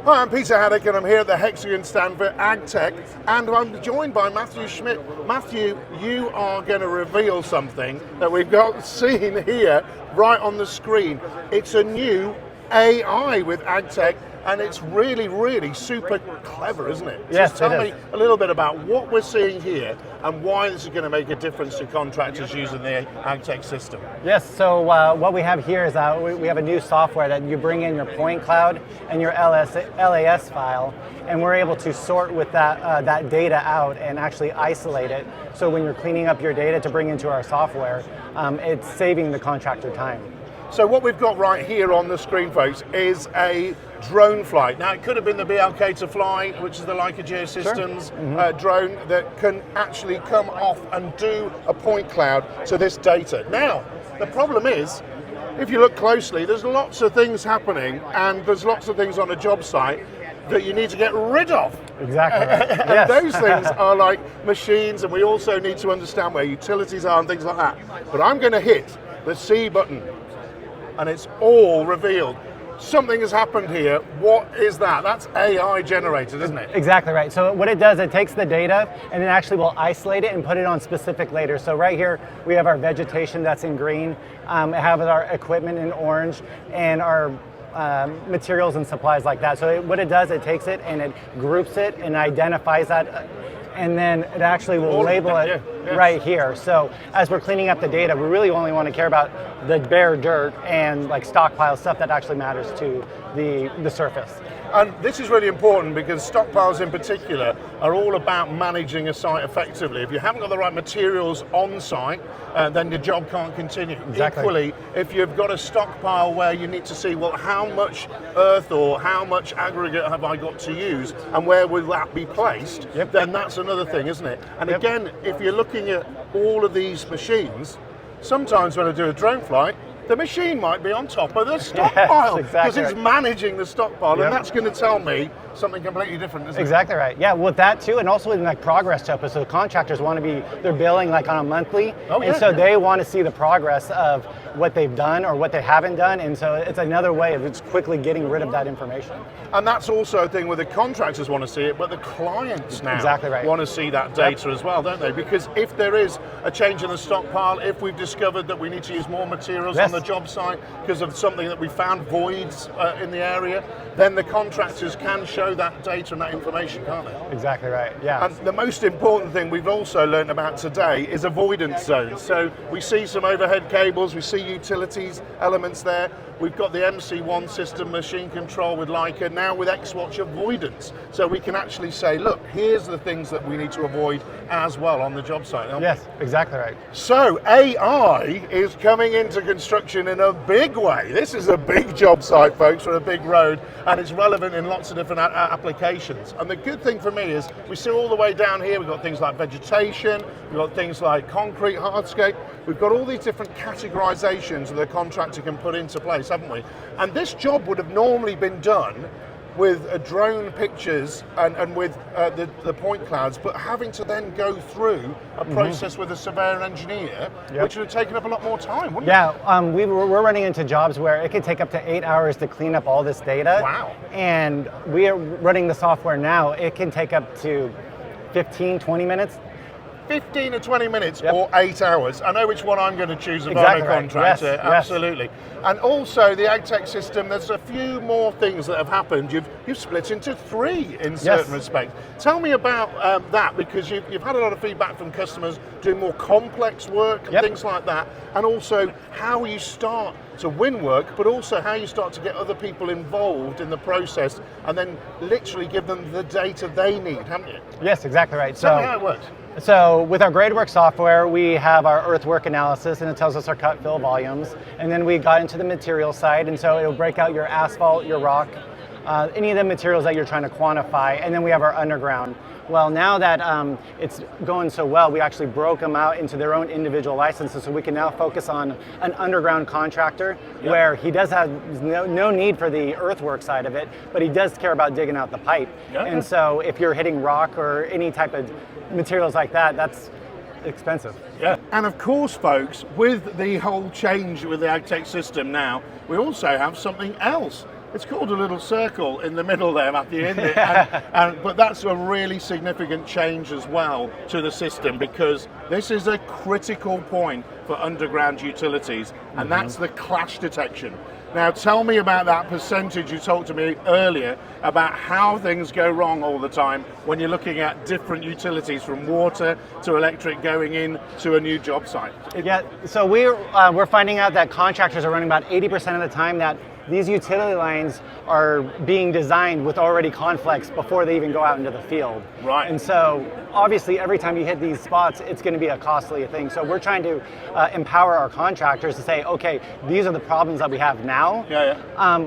Hi, I'm Peter Haddock and I'm here at the Hexagon stand for AgTech, and I'm joined by Matthew Schmidt. Matthew, you are going to reveal something that we've got seen here right on the screen. It's a new AI with AgTech, and it's really, really super clever, isn't it? Yes, Just tell me a little bit about what we're seeing here and why this is going to make a difference to contractors using the AgTech system. Yes, so what we have here is we have a new software that you bring in your point cloud and your LAS file, and we're able to sort with that data out and actually isolate it. So when you're cleaning up your data to bring into our software, it's saving the contractor time. So what we've got right here on the screen, folks, is a drone flight. Now, it could have been the BLK2FLY, which is the Leica Geosystems drone that can actually come off and do a point cloud to this data. Now, the problem is, if you look closely, there's lots of things happening, and there's lots of things on a job site that you need to get rid of. Exactly. And Yes. those things are like machines, and we also need to understand where utilities are and things like that. But I'm going to hit the C button, and it's all revealed. Something has happened here. What is that? That's AI generated, isn't it? Exactly right. So what it does, it takes the data and it actually will isolate it and put it on specific later. So right here, we have our vegetation that's in green, it have our equipment in orange, and our materials and supplies like that. So what it does, it takes it and it groups it and identifies that, and then it actually will label it right here. So as we're cleaning up the data, we really only want to care about the bare dirt and like stockpile stuff that actually matters to the surface. And this is really important because stockpiles in particular are all about managing a site effectively. If you haven't got the right materials on site, then your job can't continue. Exactly. Equally, if you've got a stockpile where you need to see, well, how much earth or how much aggregate have I got to use and where will that be placed, then that's another thing, isn't it? And again, if you're looking at all of these machines, sometimes when I do a drone flight, the machine might be on top of the stockpile because it's managing the stockpile, and that's going to tell me something completely different, isn't it? Exactly right. Yeah, with that too, and also in like progress to so contractors want to be, they're billing like on a monthly, and so they want to see the progress of what they've done or what they haven't done, and so it's another way of just quickly getting rid of that information. And that's also a thing where the contractors want to see it, but the clients now want to see that data as well, don't they? Because if there is a change in the stockpile, if we've discovered that we need to use more materials on the job site because of something that we found voids in the area, then the contractors can show that data and that information, can't they? Exactly right, yeah. And the most important thing we've also learned about today is avoidance zones. So we see some overhead cables, we see utilities elements there. We've got the MC1 system, machine control with Leica, now with Xwatch avoidance. So we can actually say, look, here's the things that we need to avoid as well on the job site. Yes, exactly right. So AI is coming into construction in a big way. This is a big job site, folks, for a big road, and it's relevant in lots of different applications. And the good thing for me is we see all the way down here, we've got things like vegetation, we've got things like concrete, hardscape, we've got all these different categorizations that the contractor can put into place, haven't we? And this job would have normally been done with drone pictures and with the point clouds, but having to then go through a process with a surveyor and engineer, which would have taken up a lot more time, wouldn't it? We're running into jobs where it could take up to 8 hours to clean up all this data. Wow. And we are running the software now, it can take up to 15, 20 minutes. 15 to 20 minutes or 8 hours. I know which one I'm going to choose if I'm a contractor, yes, absolutely. And also the AgTech system, there's a few more things that have happened. You've split into 3 in certain respects. Tell me about that, because you've had a lot of feedback from customers doing more complex work and things like that, and also how you start to win work, but also how you start to get other people involved in the process and then literally give them the data they need, haven't you? Yes, exactly right. Tell me how it works. So with our GradeWorks software, we have our earthwork analysis, and it tells us our cut fill volumes. And then we got into the material side, and so it'll break out your asphalt, your rock, any of the materials that you're trying to quantify. And then we have our underground. Well, now that it's going so well, we actually broke them out into their own individual licenses, so we can now focus on an underground contractor where he does have no need for the earthwork side of it, but he does care about digging out the pipe. And so if you're hitting rock or any type of materials like that, that's expensive. And of course, folks, with the whole change with the AgTech system now, we also have something else. It's called a little circle in the middle there, Matthew, isn't it? But that's a really significant change as well to the system, because this is a critical point for underground utilities, and that's the clash detection. Now tell me about that percentage you talked to me earlier about how things go wrong all the time when you're looking at different utilities, from water to electric, going in to a new job site. Yeah, so we're finding out that contractors are running about 80% of the time that these utility lines are being designed with already conflicts before they even go out into the field. Right. And so obviously every time you hit these spots, it's going to be a costly thing. So we're trying to empower our contractors to say, okay, these are the problems that we have now,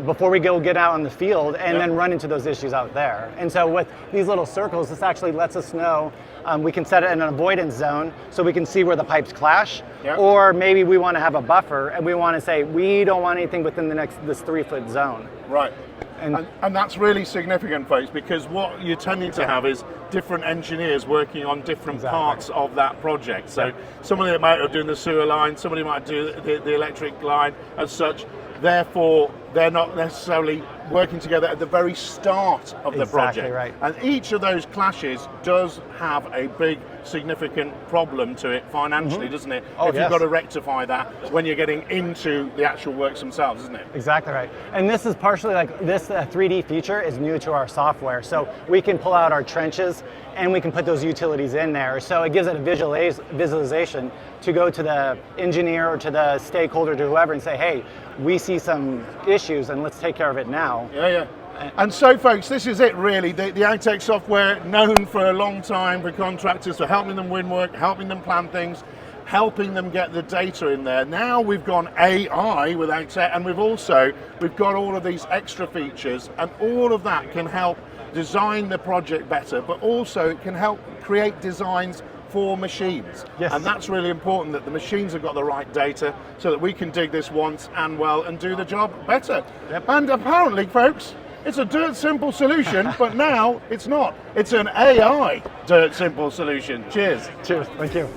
before we go get out on the field and then run into those issues out there. And so with these little circles, this actually lets us know. We can set it in an avoidance zone so we can see where the pipes clash, or maybe we want to have a buffer and we want to say we don't want anything within this 3-foot zone. Right. And that's really significant, folks, because what you're tending to have is different engineers working on different parts of that project. So somebody might be doing the sewer line, somebody might do the electric line as such. Therefore, they're not necessarily working together at the very start of the project. Right. And each of those clashes does have a big, significant problem to it financially, doesn't it? If you've got to rectify that when you're getting into the actual works themselves, isn't it? Exactly right. And this is partially like this 3D feature is new to our software. So we can pull out our trenches and we can put those utilities in there. So it gives it a visualization to go to the engineer or to the stakeholder, to whoever, and say, hey, we see some issues and let's take care of it now. And so, folks, this is it really. The AgTech software, known for a long time for contractors, for helping them win work, helping them plan things, helping them get the data in there. Now we've gone AI with AgTech, and we've got all of these extra features, and all of that can help design the project better, but also it can help create designs for machines. And that's really important, that the machines have got the right data so that we can dig this once and well and do the job better. And apparently, folks, it's a dirt simple solution, but now it's not. It's an AI dirt simple solution. Cheers. Cheers. Thank you.